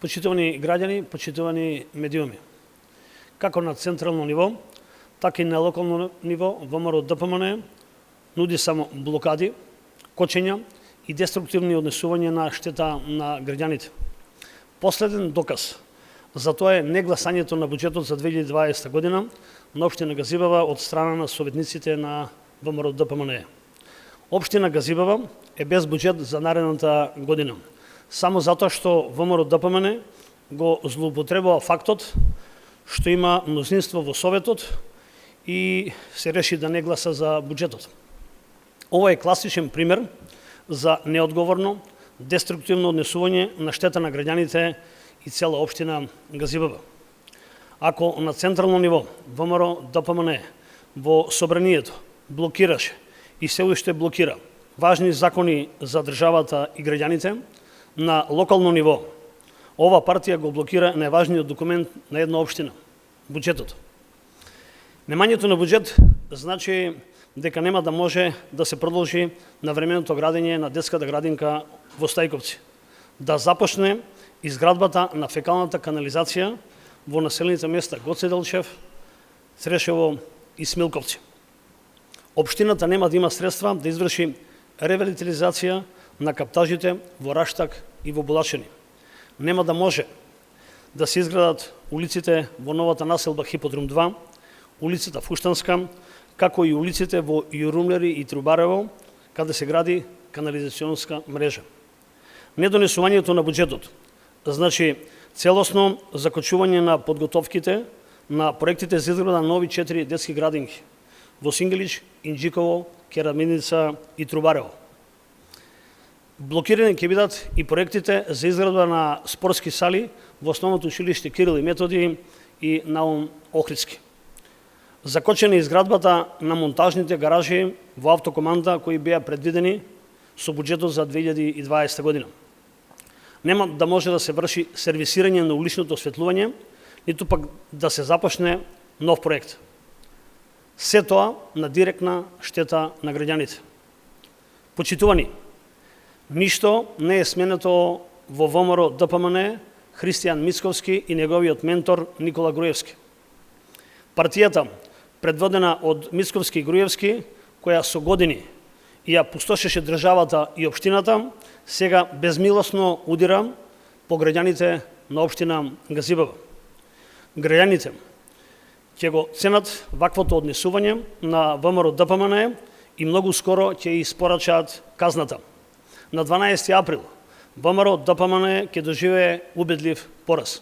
Почитувани граѓани, почитувани медиуми. Како на централно ниво, така и на локално ниво, ВМРО ДПМН нуди само блокади, кочења и деструктивни однесувања на штета на граѓаните. Последен доказ за тоа е негласањето на буџетот за 2020 година на општина Газибава од страна на советниците на ВМРО ДПМН. Општина Газибава е без буџет за наредната година, само затоа што ВМРО ДПМН го злоупотребува фактот што има мнозинство во Советот и се реши да не гласа за буџетот. Ова е класичен пример за неодговорно, деструктивно однесување на штета на граѓаните и цела општина Газибава. Ако на централно ниво ВМРО ДПМН во собранието блокираше и се уште блокира важни закони за државата и граѓаните, на локално ниво ова партија го блокира најважниот документ на една општина – буџетот. Немањето на буџет значи дека нема да може да се продолжи навременото градење на детската градинка во Стајковци, да започне изградбата на фекалната канализација во населените места Гоце Делчев, Црешево и Смилковци. Општината нема да има средства да изврши ревитализација на каптажите во Раштак и во Булачени. Нема да може да се изградат улиците во новата населба Хиподрум 2, улицата Фуштанска, како и улиците во Јурумлери и Трубарево, каде се гради канализационска мрежа. Недонесувањето на буџетот значи целосно закочување на подготовките на проектите за изграда на нови 4 детски градинки во Сингелич, Инџиково, Кераминица и Трубарево. Блокирани ќе бидат и проектите за изградба на спортски сали во основното училиште Кирил и Методи и Наум Охридски. Закочена изградбата на монтажните гаражи во автокоманда кои беа предвидени со буџетот за 2020 година. Нема да може да се врши сервисирање на уличното осветлување, ниту пак да се започне нов проект. Се тоа на директна штета на граѓаните. Почитувани, ништо не е сменето во ВМРО ДПМН Христијан Мицковски и неговиот ментор Никола Груевски. Партијата, предводена од Мицковски и Груевски, која со години ја пустошеше државата и општината, сега безмилосно удира по граѓаните на општина Газибава. Граѓаните ќе го ценат ваквото однесување на ВМРО ДПМН и многу скоро ќе испорачаат казната. На 12 април ВМРО ДПМН ќе доживее убедлив пораз.